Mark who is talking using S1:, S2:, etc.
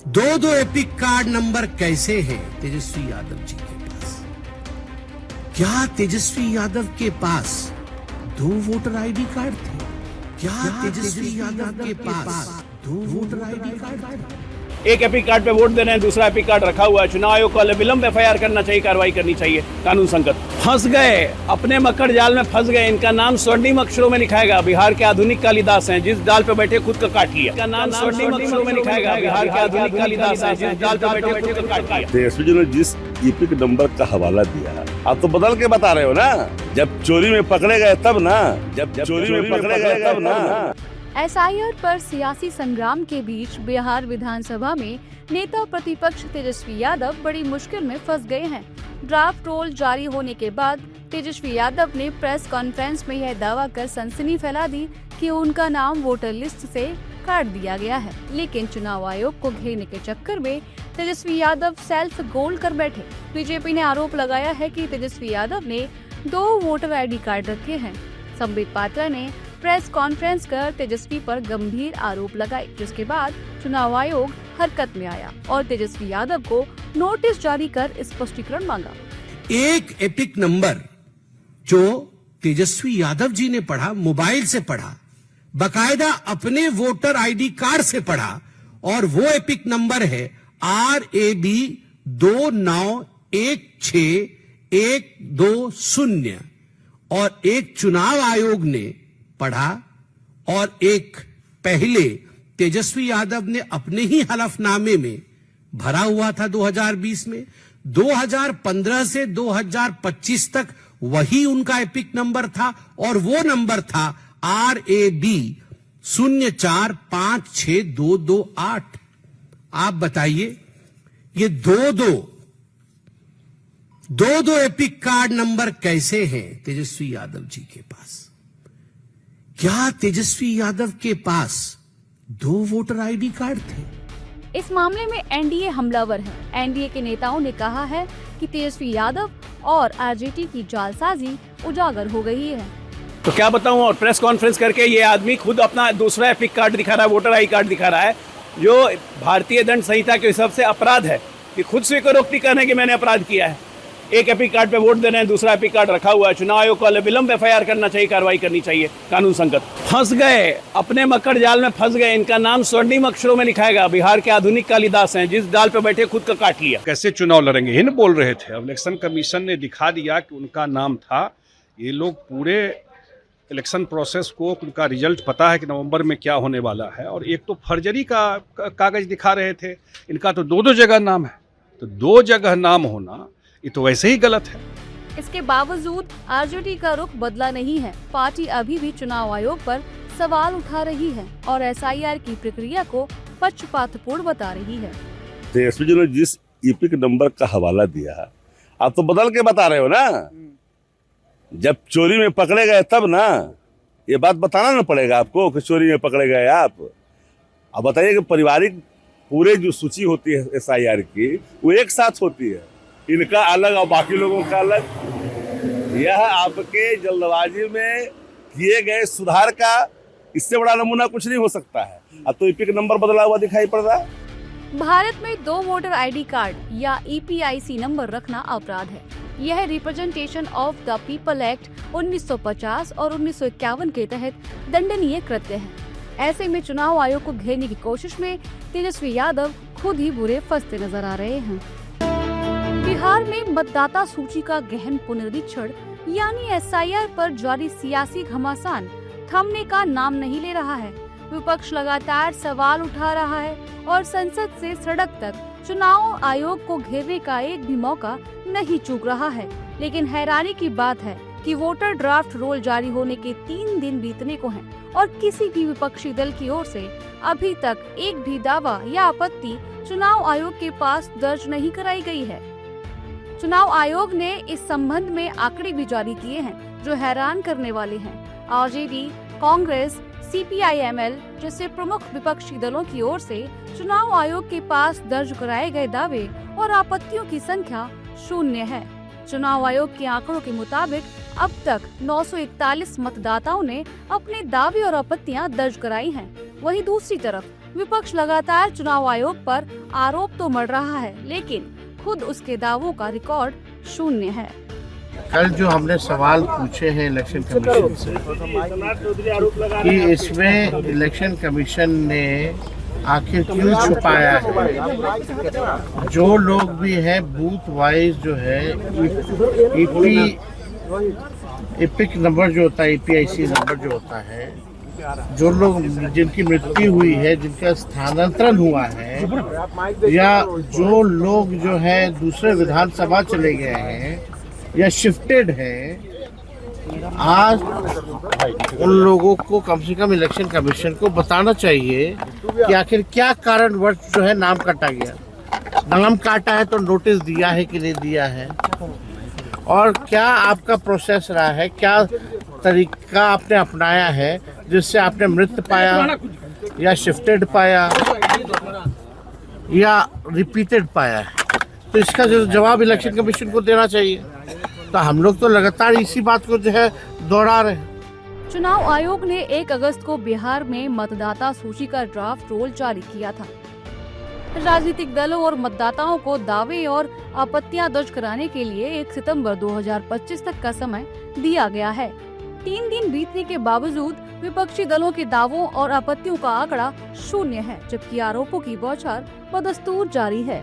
S1: दो epic card number कैसे हैं तेजस्वी यादव जी के पास? क्या तेजस्वी यादव के पास 2 वोटर आईडी कार्ड थे? क्या तेजस्वी यादव के पास 2 वोटर आईडी कार्ड थे?
S2: एक एपिक कार्ड पे वोट दे रहे हैं, दूसरा एपिक कार्ड रखा हुआ है। चुनाव आयोग को विलंब एफआईआर करना चाहिए, कार्रवाई करनी चाहिए। कानून संकट फंस गए, अपने मकड़ जाल में फंस गए। इनका नाम स्वर्णिम अक्षरों में लिखाएगा। बिहार के आधुनिक कालिदास हैं, जिस डाल पे बैठे खुद का काट लिया। इनका नाम स्वर्णिम अक्षरों में लिखाएगा। बिहार के आधुनिक कालिदास हैं, जिस डाल पे बैठे खुद का काट लिया।
S3: तेजस्वी जी ने जिस एपिक नंबर का हवाला दिया, आप तो बदल के बता रहे हो ना। जब चोरी में पकड़े गए तब ना, जब चोरी में पकड़े गए तब ना।
S4: एसआईआर पर सियासी संग्राम के बीच बिहार विधानसभा में नेता प्रतिपक्ष तेजस्वी यादव बड़ी मुश्किल में फंस गए हैं। ड्राफ्ट रोल जारी होने के बाद तेजस्वी यादव ने प्रेस कॉन्फ्रेंस में यह दावा कर सनसनी फैला दी कि उनका नाम वोटर लिस्ट से काट दिया गया है। लेकिन चुनाव आयोग को घेरने के चक्कर में तेजस्वी यादव सेल्फ गोल कर बैठे। बीजेपी ने आरोप लगाया है कि तेजस्वी यादव ने 2 वोटर आईडी कार्ड रखे हैं। संबित पात्रा ने प्रेस कॉन्फ्रेंस कर तेजस्वी पर गंभीर आरोप लगाए, जिसके बाद चुनाव आयोग हरकत में आया और तेजस्वी यादव को नोटिस जारी कर स्पष्टीकरण मांगा।
S1: एक एपिक नंबर जो तेजस्वी यादव जी ने पढ़ा, मोबाइल से पढ़ा, बकायदा अपने वोटर आईडी कार्ड से पढ़ा, और वो एपिक नंबर है RAB 2916120, और एक चुनाव आयोग ने पढ़ा और एक पहले तेजस्वी यादव ने अपने ही हलफनामे में भरा हुआ था 2020 में। 2015 से 2025 तक वही उनका एपिक नंबर था, और वो नंबर था RAB 0456228। आप बताइए, ये दो एपिक कार्ड नंबर कैसे हैं तेजस्वी यादव जी के पास? क्या तेजस्वी यादव के पास 2 वोटर आईडी कार्ड थे?
S4: इस मामले में एनडीए हमलावर है। एनडीए के नेताओं ने कहा है कि तेजस्वी यादव और आरजेडी की जालसाजी उजागर हो गई है।
S2: तो क्या बताऊं, और प्रेस कॉन्फ्रेंस करके ये आदमी खुद अपना दूसरा एपिक कार्ड दिखा रहा है, वोटर आई कार्ड दिखा रहा है, जो भारतीय दंड संहिता के हिसाब से अपराध है कि खुद स्वीकारोक्ति करने कि मैंने अपराध किया है। एक एपिक कार्ड पे वोट दे रहे हैं, दूसरा एपिक कार्ड रखा हुआ है। चुनाव आयोग को विलंब एफआईआर करना चाहिए, कार्रवाई करनी चाहिए। कानून संकट फंस गए, अपने मकड़ जाल में फंस गए। इनका नाम स्वर्णिम अक्षरों में लिखाएगा। बिहार के आधुनिक कालिदास हैं, जिस डाल पे बैठे खुद का काट लिया।
S5: कैसे चुनाव लड़ेंगे हिन बोल रहे थे। अब इलेक्शन कमीशन ने दिखा दिया कि उनका नाम था। ये लोग पूरे इलेक्शन प्रोसेस को, उनका रिजल्ट पता है कि नवंबर में क्या होने वाला है, और एक तो फर्जरी का कागज दिखा रहे थे। इनका तो 2 जगह नाम है, तो 2 जगह नाम होना ये तो वैसे ही गलत है।
S4: इसके बावजूद आरजेडी का रुख बदला नहीं है। पार्टी अभी भी चुनाव आयोग पर सवाल उठा रही है और एसआईआर की प्रक्रिया को पक्षपातपूर्ण बता रही है।
S3: तेजस्वी जी ने जिस एपिक नंबर का हवाला दिया, आप तो बदल के बता रहे हो ना। जब चोरी में पकड़े गए तब ना, ये बात बताना ना पड़ेगा आपको कि चोरी में पकड़े गए आप। अब बताइए कि पारिवारिक पूरे जो सूची होती है एसआईआर की, वो एक साथ होती है, इनका अलग और बाकी लोगों का अलग। यह आपके जल्दबाजी में किए गए सुधार का इससे बड़ा नमूना कुछ नहीं हो सकता है। अब तो एपिक नंबर बदला हुआ दिखाई पड़ रहा है।
S4: भारत में 2 वोटर आईडी कार्ड या EPIC नंबर रखना अपराध है। यह representation of the people act 1950 और 1951 के तहत दंडनीय कृत्य है। ऐसे में चुनाव आयोग को घेरने की कोशिश में तेजस्वी यादव खुद ही बुरे फंसते नजर आ रहे हैं। बिहार में मतदाता सूची का गहन पुनरीक्षण यानी एसआईआर पर जारी सियासी घमासान थमने का नाम नहीं ले रहा है। विपक्ष लगातार सवाल उठा रहा है और संसद से सड़क तक चुनाव आयोग को घेरने का एक भी मौका नहीं चूक रहा है। लेकिन हैरानी की बात है कि वोटर ड्राफ्ट रोल जारी होने के 3 दिन बीतने को हैं और किसी भी विपक्षी दल की ओर से अभी तक एक भी दावा या आपत्ति चुनाव आयोग के पास दर्ज नहीं कराई गई है। चुनाव आयोग ने इस संबंध में आंकड़े भी जारी किए हैं जो हैरान करने वाले हैं। आरजेडी, कांग्रेस, CPI-ML जैसे प्रमुख विपक्षी दलों की ओर से चुनाव आयोग के पास दर्ज कराए गए दावे और आपत्तियों की संख्या 0 है। चुनाव आयोग के आंकड़ों के मुताबिक अब तक 941 मतदाताओं ने अपने दावे और आपत्तियां दर्ज कराई हैं। वहीं दूसरी तरफ विपक्ष लगातार चुनाव आयोग पर आरोप तो मढ़ रहा है, लेकिन खुद उसके दावों का रिकॉर्ड शून्य है।
S6: कल जो हमने सवाल पूछे हैं इलेक्शन कमीशन से कि इसमें इलेक्शन कमीशन ने आखिर क्यों छुपाया है, जो लोग भी हैं बूथ वाइज जो है एपिक नंबर जो होता है, EPIC नंबर जो होता है, जो लोग जिनकी मृत्यु हुई है, जिनका स्थानांतरण हुआ है, या जो लोग जो है दूसरे विधानसभा चले गए हैं या शिफ्टेड है, आज उन लोगों को कम से कम इलेक्शन कमीशन को बताना चाहिए कि आखिर क्या कारणवश जो है नाम काटा गया। नाम काटा है तो नोटिस दिया है कि नहीं दिया है, और क्या आपका प्रोसेस रहा है, क्या तरीका आपने अपनाया है जिससे आपने मृत पाया या शिफ्टेड पाया या रिपीटेड पाया है। तो इसका जो जवाब इलेक्शन कमीशन को देना चाहिए। तो हम लोग तो लगातार इसी बात को जो है दोहरा रहे हैं।
S4: चुनाव आयोग ने 1 अगस्त को बिहार में मतदाता सूची का ड्राफ्ट रोल जारी किया था। राजनीतिक दलों और मतदाताओं को दावे और आपत्तियां दर्ज कराने के लिए 1 सितंबर 2025 तक का समय दिया गया है। 3 दिन बीतने के बावजूद विपक्षी दलों के दावों और आपत्तियों का आंकड़ा शून्य है, जबकि आरोपों की बौछार बदस्तूर जारी है।